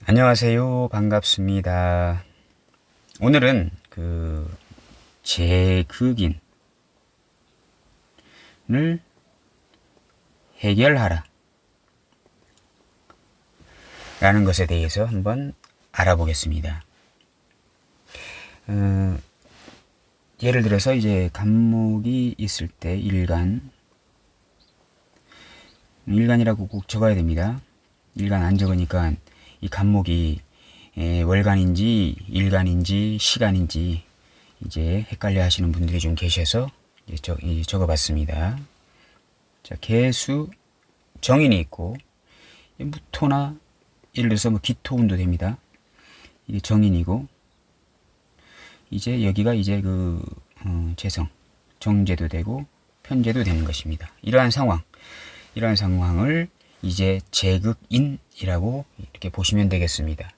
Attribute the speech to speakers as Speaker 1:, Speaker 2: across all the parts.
Speaker 1: 안녕하세요. 반갑습니다. 오늘은 제극인을 해결하라 라는 것에 대해서 한번 알아보겠습니다. 예를 들어서 이제 간목이 있을 때 일간이라고 꼭 적어야 됩니다. 일간 안 적으니까 이 간목이 월간인지 일간인지 시간인지 이제 헷갈려 하시는 분들이 좀 계셔서 적어봤습니다. 자, 개수 정인이 있고 무토나 예를 들어서 뭐 기토운도 됩니다. 이게 정인이고 이제 여기가 이제 재성 정제도 되고 편제도 되는 것입니다. 이러한 상황을 이제 제극인이라고 이렇게 보시면 되겠습니다.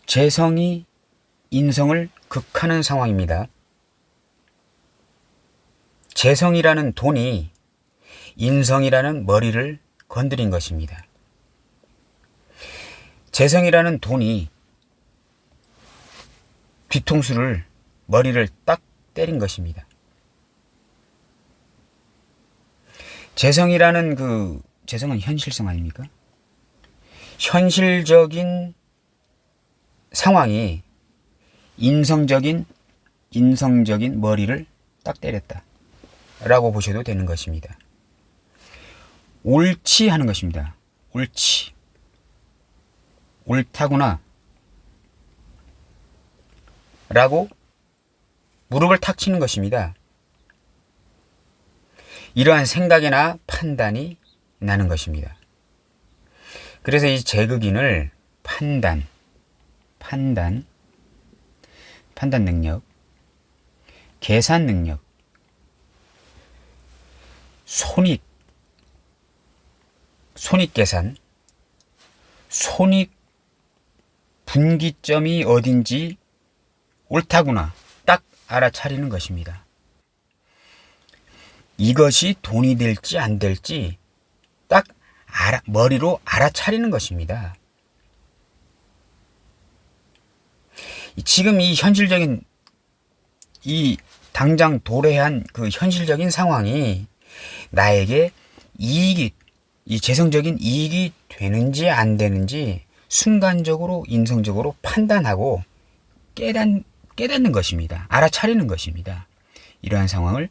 Speaker 1: 재성이 인성을 극하는 상황입니다. 재성이라는 돈이 인성이라는 머리를 건드린 것입니다. 재성이라는 돈이 뒤통수를 머리를 딱 때린 것입니다. 재성은 현실성 아닙니까? 현실적인 상황이 인성적인 머리를 딱 때렸다 라고 보셔도 되는 것입니다. 옳지 하는 것입니다. 옳지. 옳다구나 라고 무릎을 탁 치는 것입니다. 이러한 생각이나 판단이 나는 것입니다. 그래서 이 제극인을 판단 능력, 계산 능력, 손익 계산, 손익 분기점이 어딘지 옳다구나 딱 알아차리는 것입니다. 이것이 돈이 될지 안 될지 딱 머리로 알아차리는 것입니다. 지금 이 현실적인 당장 도래한 현실적인 상황이 나에게 이 재성적인 이익이 되는지 안 되는지 순간적으로 인성적으로 판단하고 깨닫는 것입니다. 알아차리는 것입니다. 이러한 상황을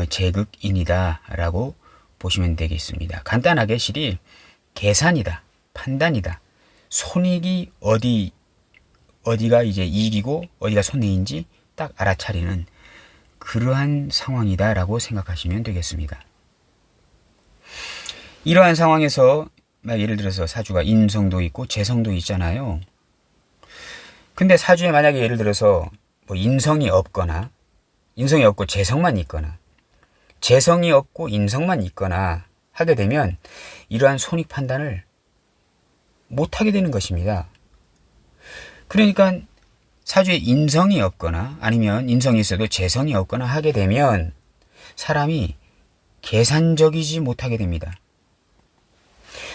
Speaker 1: 제극인이다 라고 보시면 되겠습니다. 간단하게 실이 계산이다, 판단이다, 손익이 어디가 이제 이익이고 어디가 손해인지 딱 알아차리는 그러한 상황이다 라고 생각하시면 되겠습니다. 이러한 상황에서 예를 들어서 사주가 인성도 있고 재성도 있잖아요. 근데 사주에 만약에 예를 들어서 뭐 인성이 없고 재성만 있거나 재성이 없고 인성만 있거나 하게 되면 이러한 손익 판단을 못하게 되는 것입니다. 그러니까 사주에 인성이 없거나 아니면 인성이 있어도 재성이 없거나 하게 되면 사람이 계산적이지 못하게 됩니다.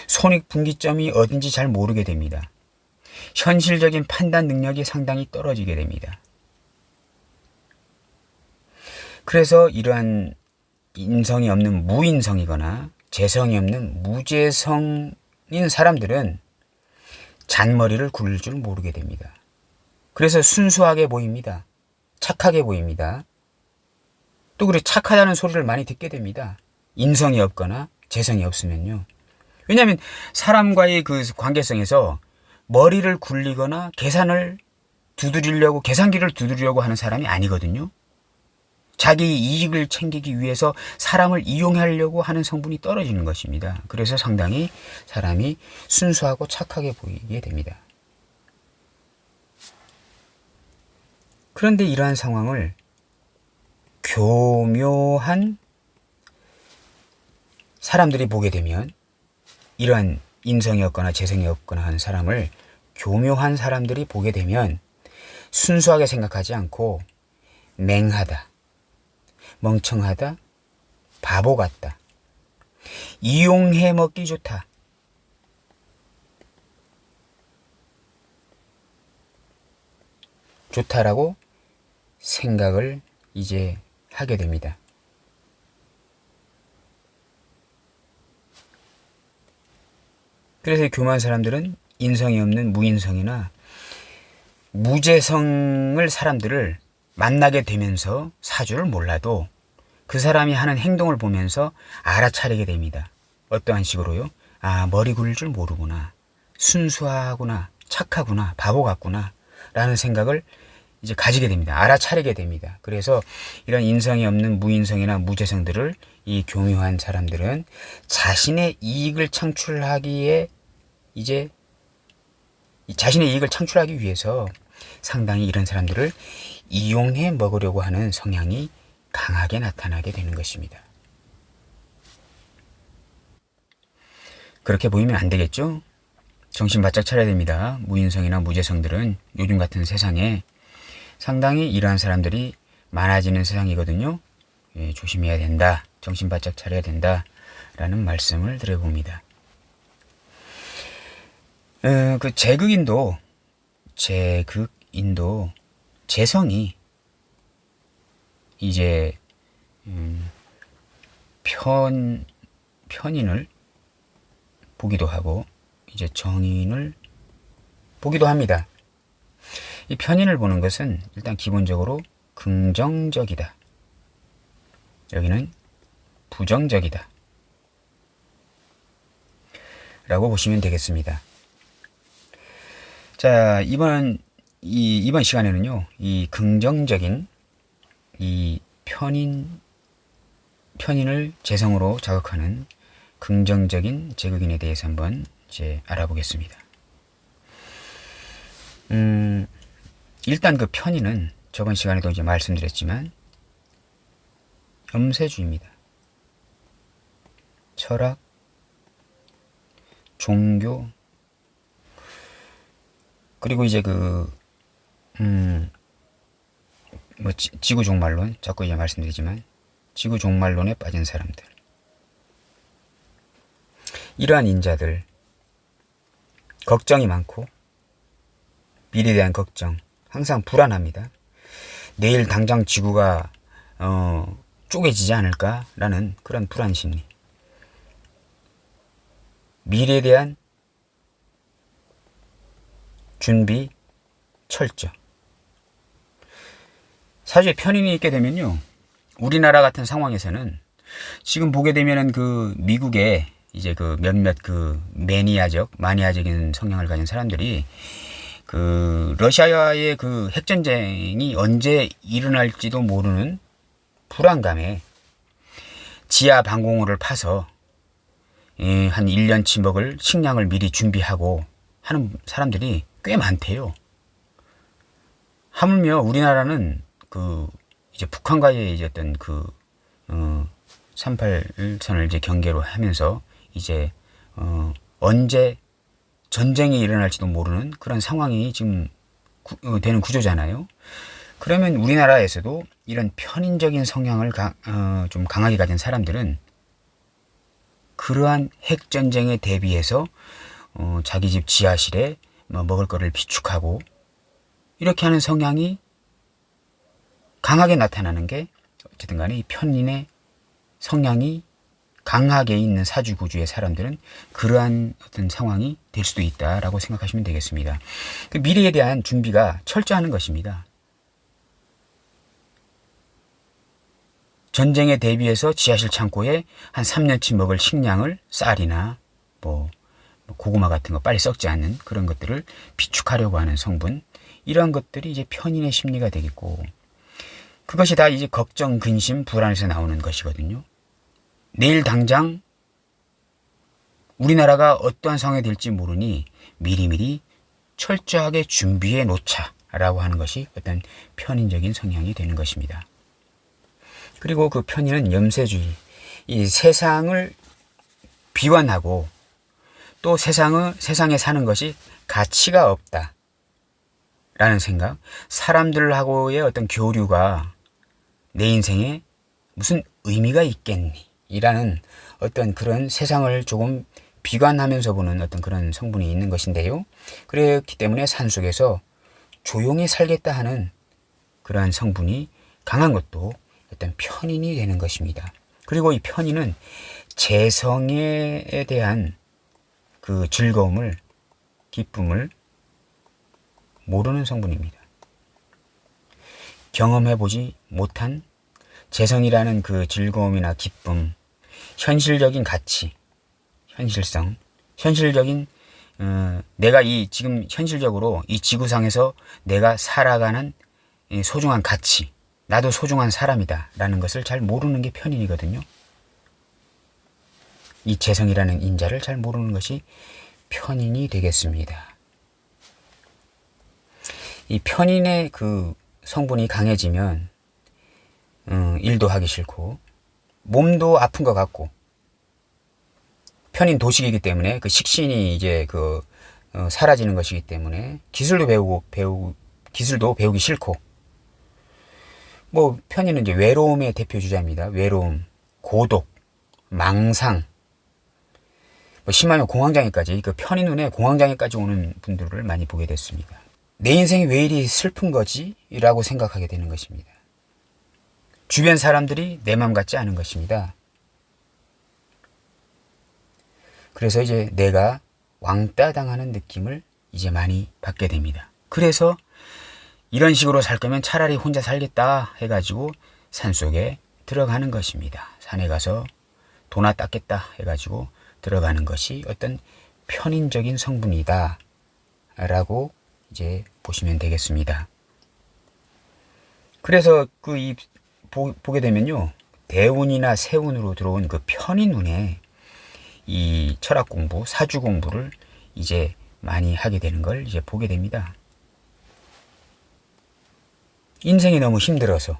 Speaker 1: 손익 분기점이 어딘지 잘 모르게 됩니다. 현실적인 판단 능력이 상당히 떨어지게 됩니다. 그래서 이러한 인성이 없는 무인성이거나 재성이 없는 무재성인 사람들은 잔머리를 굴릴 줄 모르게 됩니다. 그래서 순수하게 보입니다. 착하게 보입니다. 또 그래 착하다는 소리를 많이 듣게 됩니다. 인성이 없거나 재성이 없으면요. 왜냐하면 사람과의 관계성에서 머리를 굴리거나 계산기를 두드리려고 하는 사람이 아니거든요. 자기 이익을 챙기기 위해서 사람을 이용하려고 하는 성분이 떨어지는 것입니다. 그래서 상당히 사람이 순수하고 착하게 보이게 됩니다. 그런데 이러한 상황을 교묘한 사람들이 보게 되면 이러한 인성이 없거나 재성이 없거나 하는 사람을 교묘한 사람들이 보게 되면 순수하게 생각하지 않고 맹하다, 멍청하다, 바보 같다, 이용해 먹기 좋다, 좋다라고 생각을 이제 하게 됩니다. 그래서 교만한 사람들은 인성이 없는 무인성이나 무재성을 사람들을 만나게 되면서 사주를 몰라도 그 사람이 하는 행동을 보면서 알아차리게 됩니다. 어떠한 식으로요? 아, 머리 굴릴 줄 모르구나. 순수하구나. 착하구나. 바보 같구나. 라는 생각을 이제 가지게 됩니다. 알아차리게 됩니다. 그래서 이런 인성이 없는 무인성이나 무재성들을 이 교묘한 사람들은 자신의 이익을 창출하기에 이제 자신의 이익을 창출하기 위해서 상당히 이런 사람들을 이용해 먹으려고 하는 성향이 강하게 나타나게 되는 것입니다. 그렇게 보이면 안 되겠죠? 정신 바짝 차려야 됩니다. 무인성이나 무재성들은 요즘 같은 세상에 상당히 이러한 사람들이 많아지는 세상이거든요. 예, 조심해야 된다. 정신 바짝 차려야 된다. 라는 말씀을 드려봅니다. 그 제극인도 재성이 이제 편인을 보기도 하고 이제 정인을 보기도 합니다. 이 편인을 보는 것은 일단 기본적으로 긍정적이다. 여기는 부정적이다. 라고 보시면 되겠습니다. 자, 이번 시간에는요, 이 긍정적인 이 편인을 재성으로 자극하는 긍정적인 제극인에 대해서 한번 이제 알아보겠습니다. 일단 그 편인은 저번 시간에도 이제 말씀드렸지만 염세주의입니다. 철학, 종교, 그리고 이제 지구 종말론, 자꾸 이제 말씀드리지만 지구 종말론에 빠진 사람들, 이러한 인자들, 걱정이 많고 미래에 대한 걱정, 항상 불안합니다. 내일 당장 지구가 쪼개지지 않을까라는 그런 불안 심리, 미래에 대한 준비, 철저. 사실 편인이 있게 되면요, 우리나라 같은 상황에서는 지금 보게 되면은 그 미국의 이제 그 몇몇 그 마니아적인 성향을 가진 사람들이 그 러시아의 그 핵전쟁이 언제 일어날지도 모르는 불안감에 지하 방공호를 파서 한 1년치 먹을 식량을 미리 준비하고 하는 사람들이 꽤 많대요. 하물며 우리나라는 그 이제 북한과의 이제 어떤 38선을 이제 경계로 하면서 이제 언제 전쟁이 일어날지도 모르는 그런 상황이 지금 되는 구조잖아요. 그러면 우리나라에서도 이런 편인적인 성향을 좀 강하게 가진 사람들은 그러한 핵전쟁에 대비해서 자기 집 지하실에 먹을 거를 비축하고 이렇게 하는 성향이 강하게 나타나는 게 어쨌든 간에 이 편인의 성향이 강하게 있는 사주구주의 사람들은 그러한 어떤 상황이 될 수도 있다라고 생각하시면 되겠습니다. 그 미래에 대한 준비가 철저하는 것입니다. 전쟁에 대비해서 지하실 창고에 한 3년치 먹을 식량을 쌀이나 고구마 같은 거 빨리 썩지 않는 그런 것들을 비축하려고 하는 성분, 이러한 것들이 이제 편인의 심리가 되겠고, 그것이 다 이제 걱정, 근심, 불안에서 나오는 것이거든요. 내일 당장 우리나라가 어떠한 상황이 될지 모르니 미리미리 철저하게 준비해 놓자라고 하는 것이 어떤 편인적인 성향이 되는 것입니다. 그리고 그 편인은 염세주의, 이 세상을 비관하고 또 세상에 사는 것이 가치가 없다 라는 생각, 사람들하고의 어떤 교류가 내 인생에 무슨 의미가 있겠니 이라는 어떤 그런 세상을 조금 비관하면서 보는 어떤 그런 성분이 있는 것인데요. 그렇기 때문에 산속에서 조용히 살겠다 하는 그러한 성분이 강한 것도 어떤 편인이 되는 것입니다. 그리고 이 편인은 재성에 대한 그 즐거움을, 기쁨을 모르는 성분입니다. 경험해보지 못한 재성이라는 그 즐거움이나 기쁨, 현실적인 가치, 현실성, 현실적인 내가 지금 현실적으로 이 지구상에서 내가 살아가는 소중한 가치, 나도 소중한 사람이다 라는 것을 잘 모르는 게 편인이거든요. 이 재성이라는 인자를 잘 모르는 것이 편인이 되겠습니다. 이 편인의 그 성분이 강해지면 일도 하기 싫고 몸도 아픈 것 같고, 편인 도식이기 때문에 그 식신이 이제 사라지는 것이기 때문에 기술도 배우기 싫고, 뭐 편인은 이제 외로움의 대표 주자입니다. 외로움, 고독, 망상, 뭐 심하면 공황장애까지, 그 편인 눈에 공황장애까지 오는 분들을 많이 보게 됐습니다. 내 인생이 왜 이리 슬픈 거지? 라고 생각하게 되는 것입니다. 주변 사람들이 내 맘 같지 않은 것입니다. 그래서 이제 내가 왕따 당하는 느낌을 이제 많이 받게 됩니다. 그래서 이런 식으로 살 거면 차라리 혼자 살겠다 해가지고 산속에 들어가는 것입니다. 산에 가서 도나 닦겠다 해가지고 들어가는 것이 어떤 편인적인 성분이다 라고 이제 보시면 되겠습니다. 그래서 보게 되면요, 대운이나 세운으로 들어온 그 편인 운에 이 철학 공부, 사주 공부를 이제 많이 하게 되는 걸 이제 보게 됩니다. 인생이 너무 힘들어서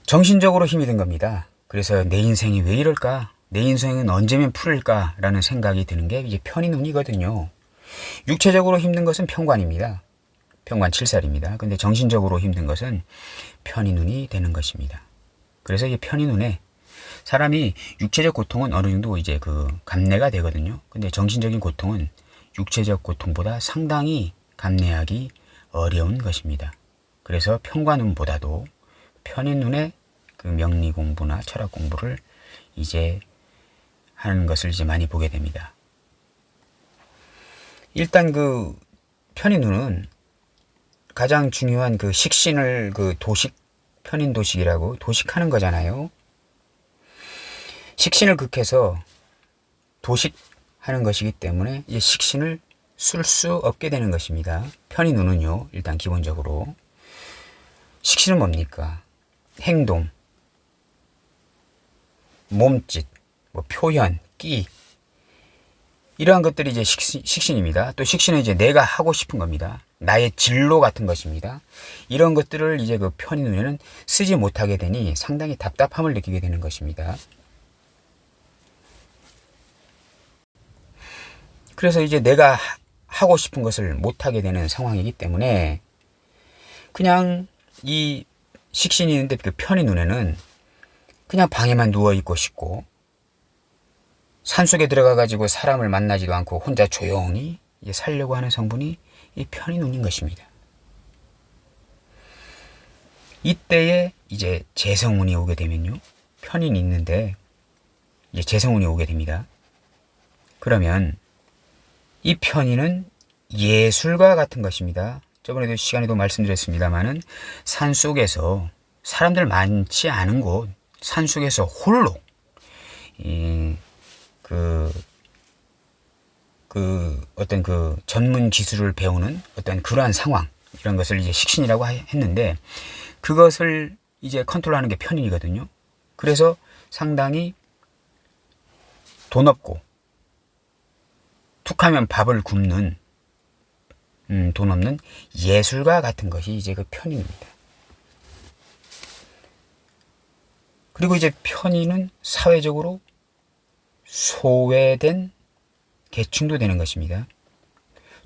Speaker 1: 정신적으로 힘이 든 겁니다. 그래서 내 인생이 왜 이럴까? 내 인생은 언제면 풀릴까? 라는 생각이 드는 게 이제 편인 운이거든요. 육체적으로 힘든 것은 편관입니다. 편관 7살입니다. 근데 정신적으로 힘든 것은 편인 운이 되는 것입니다. 그래서 이 편인 운에 사람이 육체적 고통은 어느 정도 이제 감내가 되거든요. 근데 정신적인 고통은 육체적 고통보다 상당히 감내하기 어려운 것입니다. 그래서 편관운보다도 편인운의 그 명리 공부나 철학 공부를 이제 하는 것을 이제 많이 보게 됩니다. 일단 편인운은 가장 중요한 식신을 편인 도식이라고 도식하는 거잖아요. 식신을 극해서 도식하는 것이기 때문에 이 식신을 쓸 수 없게 되는 것입니다. 편인운은요, 일단 기본적으로 식신은 뭡니까? 행동, 몸짓, 표현, 끼, 이러한 것들이 이제 식신입니다. 또 식신은 이제 내가 하고 싶은 겁니다. 나의 진로 같은 것입니다. 이런 것들을 이제 편인운에는 쓰지 못하게 되니 상당히 답답함을 느끼게 되는 것입니다. 그래서 이제 내가 하고 싶은 것을 못하게 되는 상황이기 때문에 그냥 이 식신이 있는데 편인 눈에는 그냥 방에만 누워있고 싶고 산속에 들어가가지고 사람을 만나지도 않고 혼자 조용히 살려고 하는 성분이 이 편인 눈인 것입니다. 이때에 이제 재성운이 오게 되면요, 편인이 있는데 이제 재성운이 오게 됩니다. 그러면 이 편인은 예술과 같은 것입니다. 저번에도 시간에도 말씀드렸습니다만은 산속에서 사람들 많지 않은 곳, 산속에서 홀로 어떤 전문 기술을 배우는 어떤 그러한 상황, 이런 것을 이제 식신이라고 했는데 그것을 이제 컨트롤하는 게 편인이거든요. 그래서 상당히 돈 없고 툭하면 밥을 굶는 돈 없는 예술가 같은 것이 이제 편인입니다. 그리고 이제 편인은 사회적으로 소외된 계층도 되는 것입니다.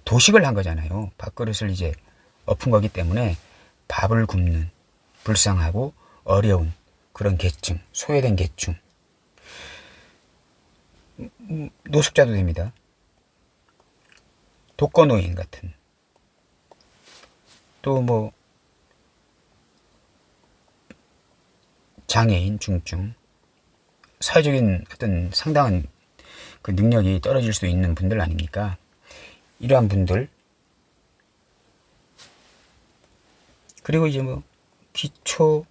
Speaker 1: 도식을 한 거잖아요. 밥그릇을 이제 엎은 거기 때문에 밥을 굶는 불쌍하고 어려운 그런 계층, 소외된 계층, 노숙자도 됩니다. 독거노인 같은 또 뭐 장애인, 중증, 사회적인 어떤 상당한 그 능력이 떨어질 수 있는 분들 아닙니까? 이러한 분들, 그리고 이제 뭐 기초생활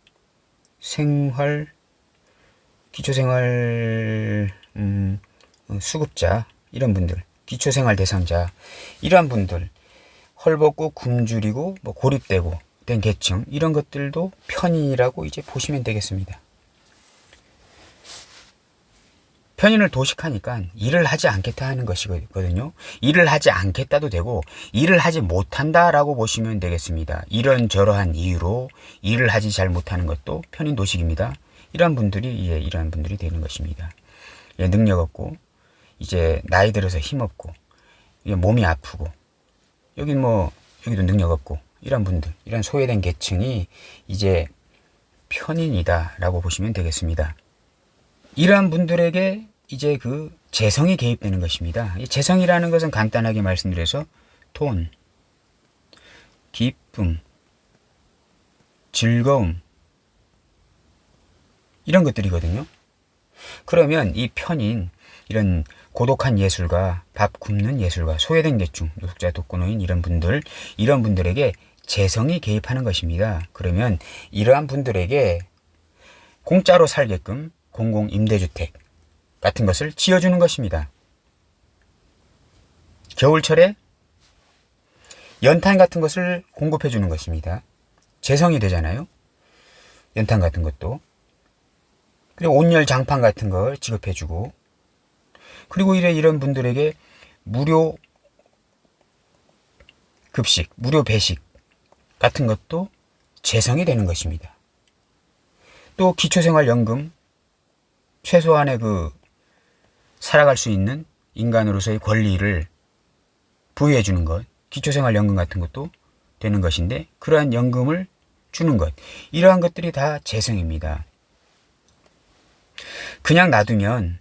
Speaker 1: 수급자, 이런 분들, 기초생활 대상자, 이러한 분들, 헐벗고 굶주리고 뭐 고립되고 된 계층, 이런 것들도 편인이라고 이제 보시면 되겠습니다. 편인을 도식하니까 일을 하지 않겠다 하는 것이거든요. 일을 하지 않겠다도 되고 일을 하지 못한다라고 보시면 되겠습니다. 이런저러한 이유로 일을 하지 잘 못하는 것도 편인 도식입니다. 이러한 분들이 이러한 분들이 되는 것입니다. 능력 없고 이제 나이 들어서 힘 없고 몸이 아프고 여기도 능력 없고 이런 분들, 이런 소외된 계층이 이제 편인이다라고 보시면 되겠습니다. 이러한 분들에게 이제 그 재성이 개입되는 것입니다. 이 재성이라는 것은 간단하게 말씀드려서 돈, 기쁨, 즐거움, 이런 것들이거든요. 그러면 이 편인, 이런 고독한 예술가, 밥 굶는 예술가, 소외된 계층, 노숙자, 독거노인, 이런 분들에게 재성이 개입하는 것입니다. 그러면 이러한 분들에게 공짜로 살게끔 공공임대주택 같은 것을 지어주는 것입니다. 겨울철에 연탄 같은 것을 공급해 주는 것입니다. 재성이 되잖아요. 연탄 같은 것도. 그리고 온열 장판 같은 걸 지급해 주고, 그리고 이런 분들에게 무료 급식, 무료 배식 같은 것도 재성이 되는 것입니다. 또 기초생활연금, 최소한의 살아갈 수 있는 인간으로서의 권리를 부여해 주는 것, 기초생활연금 같은 것도 되는 것인데, 그러한 연금을 주는 것, 이러한 것들이 다 재성입니다. 그냥 놔두면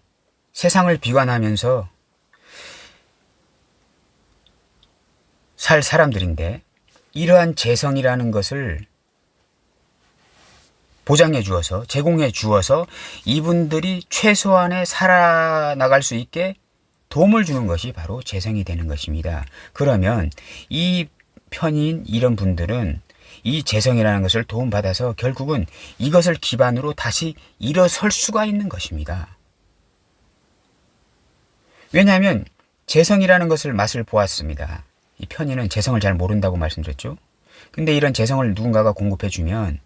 Speaker 1: 세상을 비관하면서 살 사람들인데, 이러한 재성이라는 것을 보장해 주어서, 제공해 주어서 이분들이 최소한의 살아나갈 수 있게 도움을 주는 것이 바로 재성이 되는 것입니다. 그러면 이 편인 이런 분들은 이 재성이라는 것을 도움받아서 결국은 이것을 기반으로 다시 일어설 수가 있는 것입니다. 왜냐하면 재성이라는 것을 맛을 보았습니다. 이 편인은 재성을 잘 모른다고 말씀드렸죠. 근데 이런 재성을 누군가가 공급해 주면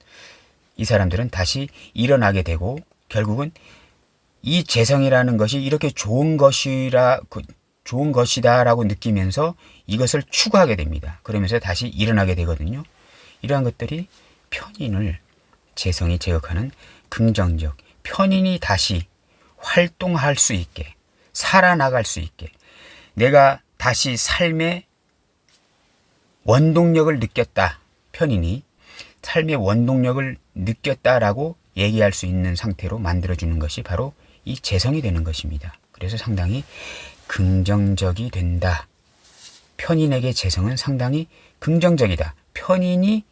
Speaker 1: 이 사람들은 다시 일어나게 되고, 결국은 이 재성이라는 것이 이렇게 좋은 것이다라고 느끼면서 이것을 추구하게 됩니다. 그러면서 다시 일어나게 되거든요. 이러한 것들이 편인을, 재성이 제격하는 긍정적, 편인이 다시 활동할 수 있게, 살아나갈 수 있게, 내가 다시 삶의 원동력을 느꼈다, 편인이 삶의 원동력을 느꼈다라고 얘기할 수 있는 상태로 만들어주는 것이 바로 이 재성이 되는 것입니다. 그래서 상당히 긍정적이 된다. 편인에게 재성은 상당히 긍정적이다. 편인이,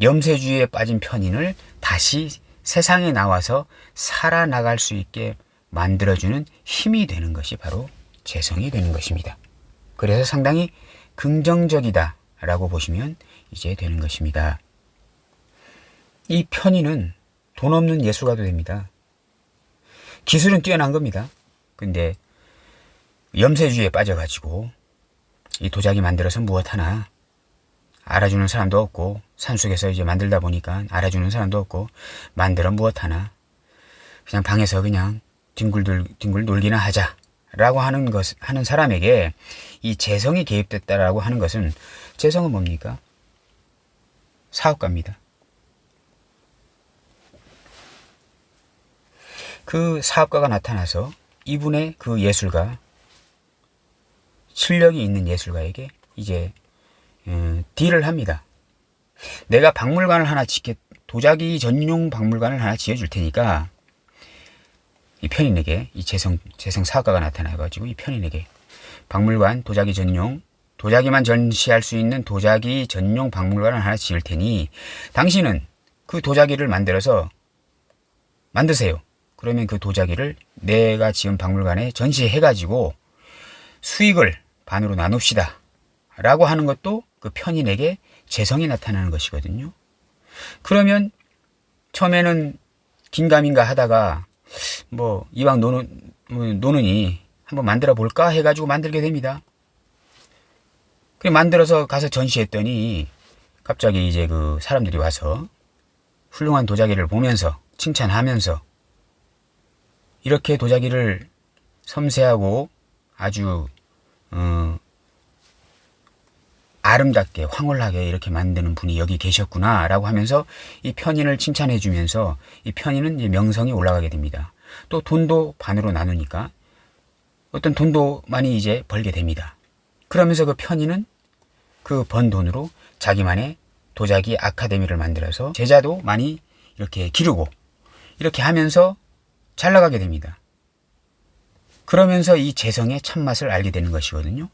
Speaker 1: 염세주의에 빠진 편인을 다시 세상에 나와서 살아나갈 수 있게 만들어주는 힘이 되는 것이 바로 재성이 되는 것입니다. 그래서 상당히 긍정적이다 라고 보시면 이제 되는 것입니다. 이 편인은 돈 없는 예술가도 됩니다. 기술은 뛰어난 겁니다. 근데 염세주의에 빠져가지고 이 도자기 만들어서 무엇하나 알아주는 사람도 없고, 산속에서 이제 만들다 보니까 알아주는 사람도 없고, 만들어 무엇하나 그냥 방에서 그냥 뒹굴 놀기나 하자라고 하는 사람에게 이 재성이 개입됐다라고 하는 것은, 재성은 뭡니까? 사업가입니다. 그 사업가가 나타나서 이분의 그 예술가, 실력이 있는 예술가에게 이제 딜을 합니다. 내가 박물관을 하나 도자기 전용 박물관을 하나 지어줄 테니까, 이 편인에게, 이 재성 사업가가 나타나가지고 이 편인에게 박물관, 도자기 전용 도자기만 전시할 수 있는 도자기 전용 박물관을 하나 지을 테니 당신은 그 도자기를 만들어서 만드세요. 그러면 그 도자기를 내가 지은 박물관에 전시해가지고 수익을 반으로 나눕시다. 라고 하는 것도 그 편인에게 재성이 나타나는 것이거든요. 그러면 처음에는 긴가민가 하다가 뭐 이왕 노느니 한번 만들어 볼까 해가지고 만들게 됩니다. 그래 만들어서 가서 전시했더니 갑자기 이제 그 사람들이 와서 훌륭한 도자기를 보면서 칭찬하면서 이렇게 도자기를 섬세하고 아주 아름답게 황홀하게 이렇게 만드는 분이 여기 계셨구나 라고 하면서 이 편인을 칭찬해 주면서 이 편인은 이제 명성이 올라가게 됩니다. 또 돈도 반으로 나누니까 어떤 돈도 많이 이제 벌게 됩니다. 그러면서 그 편인은 그 번 돈으로 자기만의 도자기 아카데미를 만들어서 제자도 많이 이렇게 기르고 이렇게 하면서 잘 나가게 됩니다. 그러면서 이 재성의 참맛을 알게 되는 것이거든요.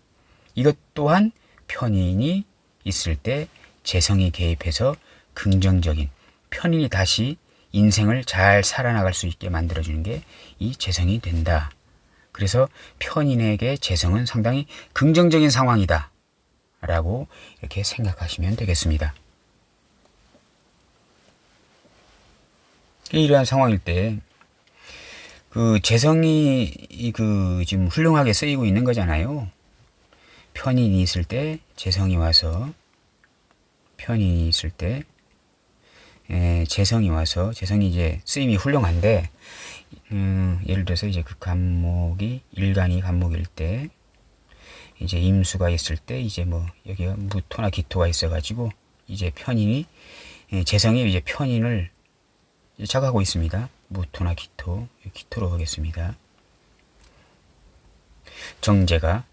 Speaker 1: 이것 또한 편인이 있을 때 재성이 개입해서 긍정적인 편인이 다시 인생을 잘 살아나갈 수 있게 만들어주는 게 이 재성이 된다. 그래서 편인에게 재성은 상당히 긍정적인 상황이다. 라고 이렇게 생각하시면 되겠습니다. 이러한 상황일 때 그 재성이 그 지금 훌륭하게 쓰이고 있는 거잖아요. 편인이 있을 때 재성이 와서 편인이 있을 때 재성이 와서 재성이 이제 쓰임이 훌륭한데 예를 들어서 이제 그 간목이 일간이 간목일 때 이제 임수가 있을 때 이제 뭐 여기가 무토나 기토가 있어가지고 이제 편인이 재성이 이제 편인을 자각하고 있습니다. 무토나 기토, 기토로 하겠습니다. 정제가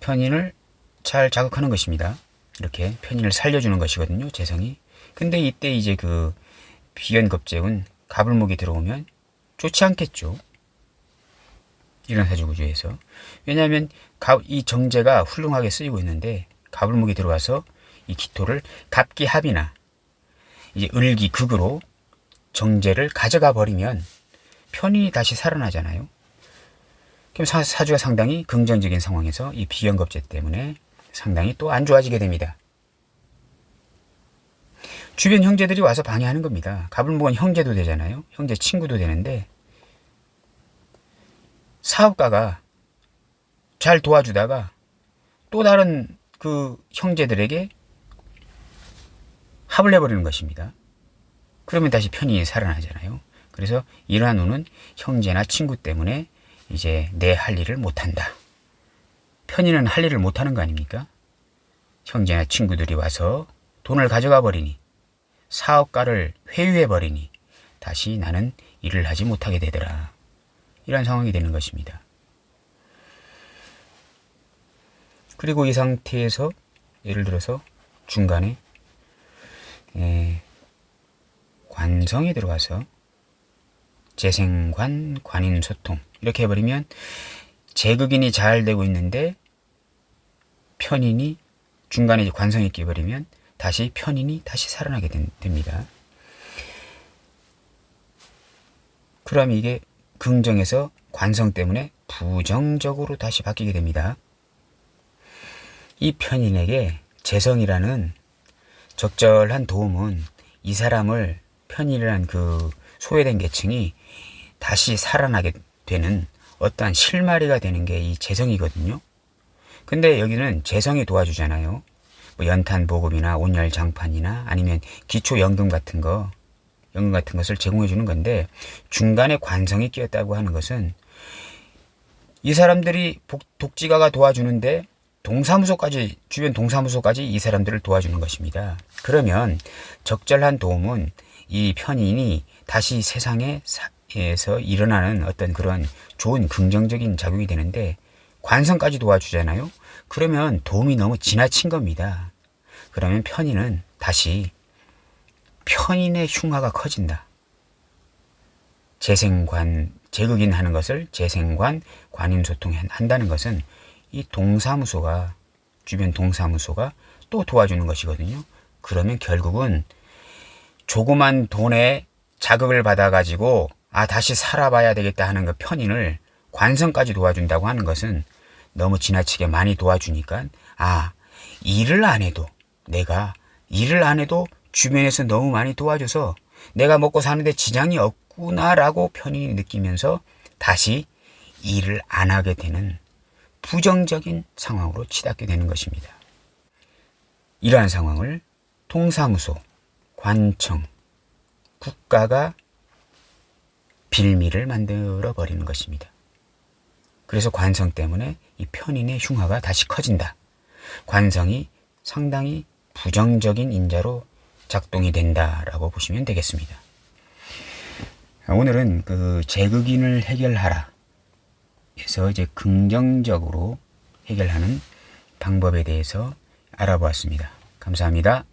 Speaker 1: 편인을 잘 자극하는 것입니다. 이렇게 편인을 살려주는 것이거든요. 재성이. 근데 이때 이제 그 비견겁재운 가불목이 들어오면 좋지 않겠죠. 이런 사주구조에서. 왜냐하면 이 정제가 훌륭하게 쓰이고 있는데 가불목이 들어와서 이 기토를 갑기합이나 이제 을기 극으로 정제를 가져가 버리면 편인이 다시 살아나잖아요. 그럼 사주가 상당히 긍정적인 상황에서 이 비견겁재 때문에 상당히 또 안 좋아지게 됩니다. 주변 형제들이 와서 방해하는 겁니다. 가불목은 형제도 되잖아요. 형제 친구도 되는데 사업가가 잘 도와주다가 또 다른 그 형제들에게 합을 해버리는 것입니다. 그러면 다시 편인이 살아나잖아요. 그래서 이러한 운은 형제나 친구 때문에 이제 내 할 일을 못한다. 편인은 할 일을 못하는 거 아닙니까? 형제나 친구들이 와서 돈을 가져가 버리니 사업가를 회유해 버리니 다시 나는 일을 하지 못하게 되더라. 이런 상황이 되는 것입니다. 그리고 이 상태에서 예를 들어서 중간에 관성이 들어가서 재생관, 관인소통 이렇게 해버리면 재극인이 잘 되고 있는데 편인이 중간에 관성이 끼어버리면 다시 편인이 다시 살아나게 됩니다. 그럼 이게 긍정에서 관성 때문에 부정적으로 다시 바뀌게 됩니다. 이 편인에게 재성이라는 적절한 도움은 이 사람을 편인이라는 그 소외된 계층이 다시 살아나게 되는 어떠한 실마리가 되는 게 이 재성이거든요. 근데 여기는 재성이 도와주잖아요. 뭐 연탄보급이나 온열장판이나 아니면 기초연금 같은 것을 제공해 주는 건데 중간에 관성이 끼었다고 하는 것은 이 사람들이 독지가가 도와주는데 동사무소까지 주변 동사무소까지 이 사람들을 도와주는 것입니다. 그러면 적절한 도움은 이 편인이 다시 세상에서 일어나는 어떤 그런 좋은 긍정적인 작용이 되는데 관성까지 도와주잖아요. 그러면 도움이 너무 지나친 겁니다. 그러면 편인은 다시 편인의 흉화가 커진다. 재극인 하는 것을 재생관, 관인소통 한다는 것은 이 동사무소가 주변 동사무소가 또 도와주는 것이거든요. 그러면 결국은 조그만 돈에 자극을 받아가지고 다시 살아봐야 되겠다 하는 그 편인을 관성까지 도와준다고 하는 것은 너무 지나치게 많이 도와주니까 일을 안 해도 내가 일을 안 해도 주변에서 너무 많이 도와줘서 내가 먹고 사는데 지장이 없구나라고 편인이 느끼면서 다시 일을 안 하게 되는 부정적인 상황으로 치닫게 되는 것입니다. 이러한 상황을 동사무소, 관청, 국가가 빌미를 만들어 버리는 것입니다. 그래서 관성 때문에 이 편인의 흉화가 다시 커진다. 관성이 상당히 부정적인 인자로 작동이 된다라고 보시면 되겠습니다. 오늘은 그 제극인을 해결하라 에서 이제 긍정적으로 해결하는 방법에 대해서 알아보았습니다. 감사합니다.